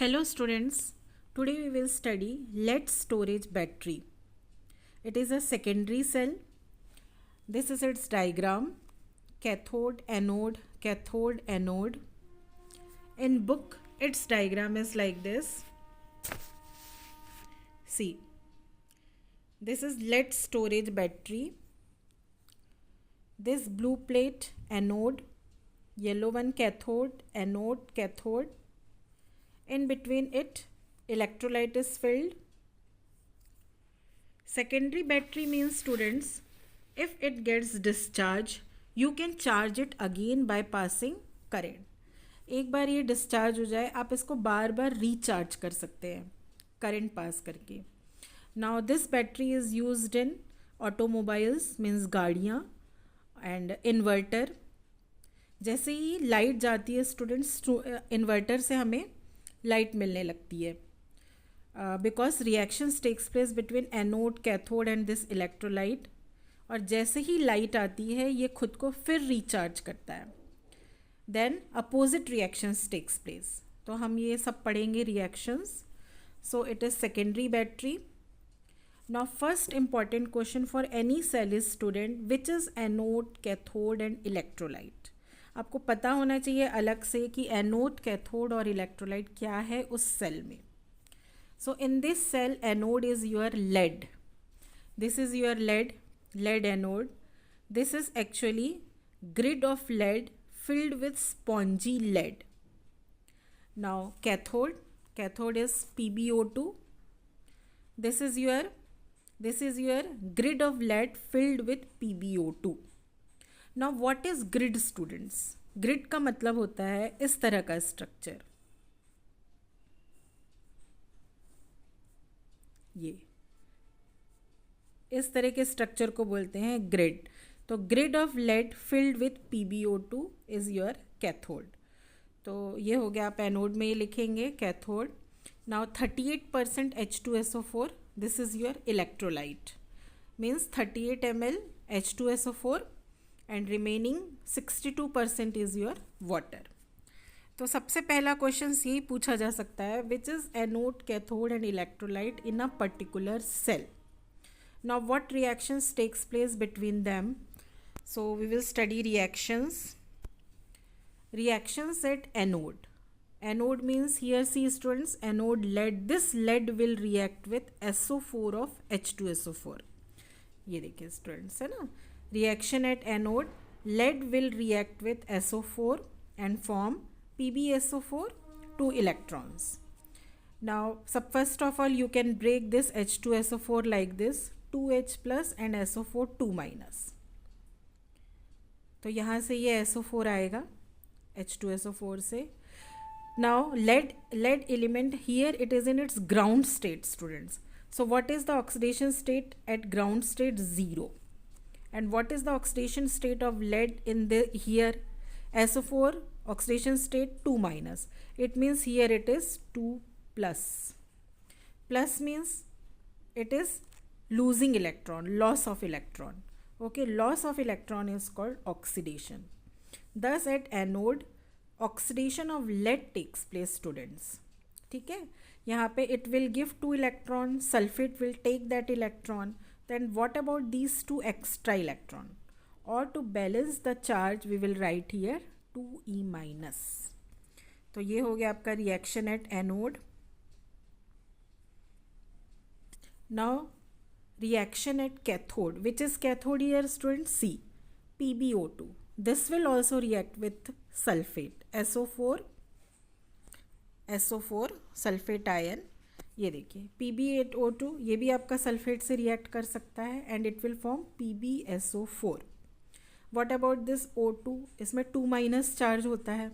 Hello students, today we will study lead storage battery. It is a secondary cell. This is its diagram, cathode, anode. In book, its diagram is like this. See, this is lead storage battery. This blue plate, anode, yellow one cathode, anode, cathode. In between it, electrolyte is filled. Secondary battery means students, if it gets discharged, you can charge it again by passing current. एक बार ये discharge हो जाए आप इसको बार बार recharge कर सकते हैं current pass करके. Now this battery is used in automobiles means गाड़ियाँ एंड इन्वर्टर. जैसे ही लाइट जाती है स्टूडेंट्स, इन्वर्टर से हमें लाइट मिलने लगती है because reactions takes place between anode cathode and this electrolyte. और जैसे ही लाइट आती है ये खुद को फिर रिचार्ज करता है. Then opposite reactions takes place. तो हम ये सब पढ़ेंगे reactions. So it is secondary battery. Now first important question for any cell is student which is anode cathode and electrolyte. आपको पता होना चाहिए अलग से कि एनोड कैथोड और इलेक्ट्रोलाइट क्या है उस सेल में. So in this cell anode is your lead. This is your lead anode. This is actually grid of lead filled with spongy lead. Now cathode is PbO2. This is your grid of lead filled with PbO2. Now what is grid students? Grid का मतलब होता है इस तरह का structure. ये इस तरह के स्ट्रक्चर को बोलते हैं ग्रिड. तो grid of lead filled with PbO2 is your cathode. तो ये हो गया, आप एनोड में ये लिखेंगे cathode. Now 38% H2SO4, this is your electrolyte. Means 38 ml H2SO4 and remaining 62% is your water. तो सबसे पहला क्वेश्चन यही पूछा जा सकता है, which is anode cathode and electrolyte in a particular cell. Now what reactions takes place between them? So we will study reactions. Reactions at anode. Anode means here see students, anode lead. This lead will react with SO4 of H2SO4. ये देखिए students है ना. Reaction at anode, lead will react with SO4 and form PbSO4 2 electrons. Now first of all you can break this H2SO4 like this, 2H plus and SO4 2 minus. तो यहाँ से ये SO4 आएगा H2SO4 से. Now lead element here it is in its ground state students. So what is the oxidation state at ground state? 0. And what is the oxidation state of lead in the here? SO4 oxidation state 2 minus. It means here it is 2 plus. Plus means it is losing electron, loss of electron. Okay, loss of electron is called oxidation. Thus at anode oxidation of lead takes place students. ठीक है, यहाँ पे it will give 2 electron, sulfate will take that electron. Then what about these 2 extra electron? Or to balance the charge we will write here 2e minus. तो ये हो गया आपका reaction at anode. Now reaction at cathode, which is cathode here students? C, PbO2. This will also react with sulfate, SO4 sulfate ion. ये देखिए PbO2 ये भी आपका सल्फेट से रिएक्ट कर सकता है and it will form PbSO4. What about this O2? इसमें 2 माइनस चार्ज होता है,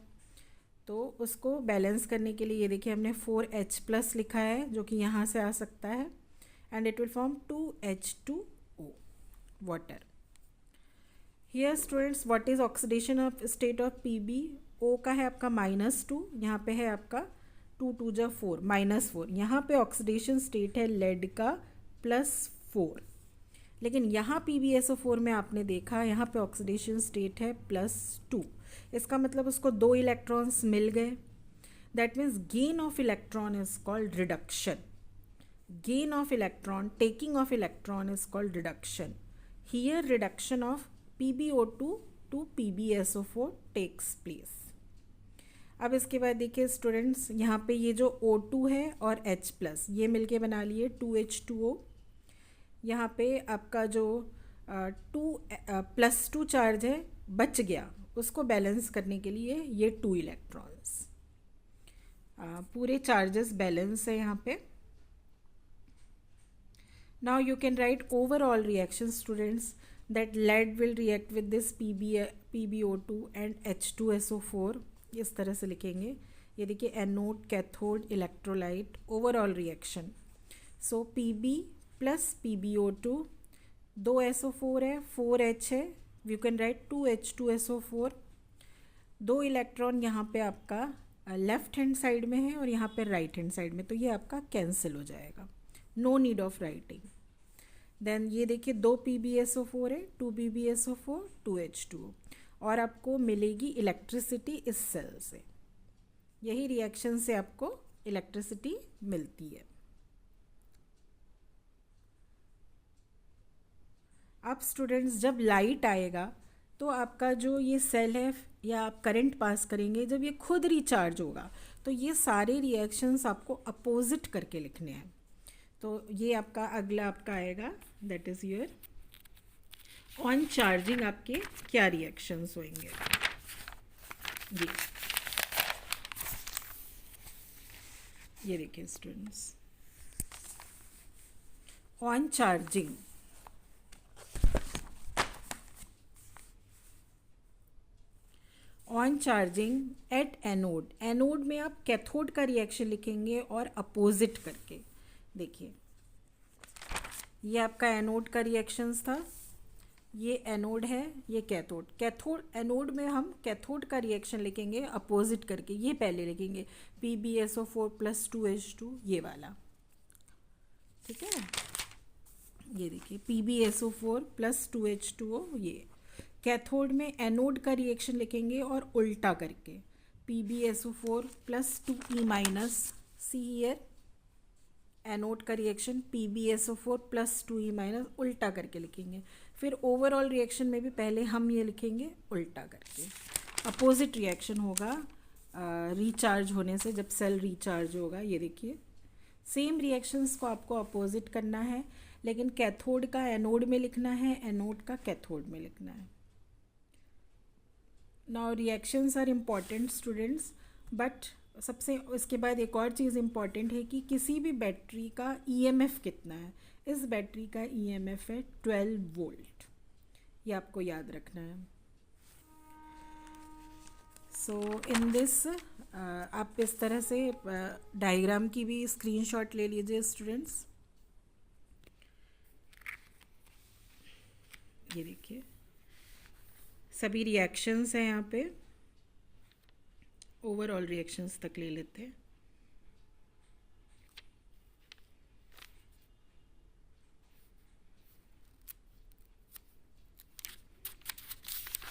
तो उसको बैलेंस करने के लिए ये देखिए हमने 4H प्लस लिखा है जो कि यहाँ से आ सकता है and it will form 2H2O, water. Here students what is oxidation of state of Pb? O का है आपका -2, यहाँ पे है आपका 2 2 जा 4 -4. यहाँ पे ऑक्सीडेशन स्टेट है लेड का +4. लेकिन यहाँ PbSO4 में आपने देखा यहाँ पे ऑक्सीडेशन स्टेट है +2. इसका मतलब उसको 2 इलेक्ट्रॉन्स मिल गए. That means gain of electron is called reduction. Gain of electron, taking of electron is called reduction. Here reduction of PbO2 to PbSO4 takes place. अब इसके बाद देखिए स्टूडेंट्स, यहाँ पे ये जो O2 है और H प्लस ये मिलके बना लिए 2H2O. यहाँ पे आपका जो 2+2 चार्ज है बच गया, उसको बैलेंस करने के लिए ये 2 इलेक्ट्रॉन्स. पूरे चार्जेस बैलेंस है यहाँ पे. Now you can write overall reaction students, that lead will react with this PbO2 and H2SO4. इस तरह से लिखेंगे. ये देखिए anode, cathode, electrolyte, overall reaction. So Pb plus PbO2, 2 SO4 है, 4 H है, you can write 2 H2SO4. 2 electron यहाँ पे आपका लेफ्ट हैंड साइड में है और यहाँ पे राइट हैंड साइड में, तो ये आपका कैंसिल हो जाएगा. No need of writing. Then ये देखिए 2 PbSO4 है, 2 PbSO4, 2 H2O, और आपको मिलेगी इलेक्ट्रिसिटी इस सेल से. यही रिएक्शन से आपको इलेक्ट्रिसिटी मिलती है. अब स्टूडेंट्स जब लाइट आएगा तो आपका जो ये सेल है या आप करंट पास करेंगे, जब ये खुद रिचार्ज होगा तो ये सारे रिएक्शंस आपको अपोजिट करके लिखने हैं. तो ये आपका अगला आपका आएगा, that is your on charging आपके क्या रिएक्शंस होंगे. ये देखिए students, on charging on charging at anode. Anode में आप कैथोड का रिएक्शन लिखेंगे और अपोजिट करके. देखिए ये आपका एनोड का रिएक्शंस था, ये एनोड है, ये कैथोड. कैथोड एनोड में हम कैथोड का रिएक्शन लिखेंगे अपोजिट करके. ये पहले लिखेंगे PbSO4 प्लस 2H2, ये वाला. ठीक है, ये देखिए PbSO4 प्लस 2H2O. ये कैथोड में एनोड का रिएक्शन लिखेंगे और उल्टा करके PbSO4 plus 2E minus. See here anode का reaction PbSO4 plus 2E minus उल्टा करके लिखेंगे. फिर ओवरऑल रिएक्शन में भी पहले हम ये लिखेंगे उल्टा करके. अपोजिट रिएक्शन होगा रिचार्ज होने से, जब सेल रिचार्ज होगा. ये देखिए सेम रिएक्शंस को आपको अपोजिट करना है, लेकिन कैथोड का एनोड में लिखना है, एनोड का कैथोड में लिखना है. Now reactions are important students, but सबसे इसके बाद एक और चीज़ इम्पॉर्टेंट है कि किसी भी बैटरी का EMF कितना है. इस बैटरी का EMF है 12 वोल्ट. ये आपको याद रखना है. सो इन दिस आप इस तरह से डायग्राम की भी स्क्रीनशॉट ले लीजिए स्टूडेंट्स. ये देखिए सभी रिएक्शंस हैं यहाँ पे. ओवरऑल रिएक्शंस तक ले लेते हैं.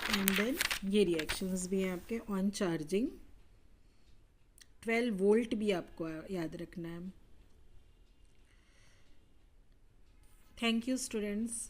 एंड देन ये रिएक्शंस भी हैं आपके ऑन चार्जिंग. 12 वोल्ट भी आपको याद रखना है. Thank you students.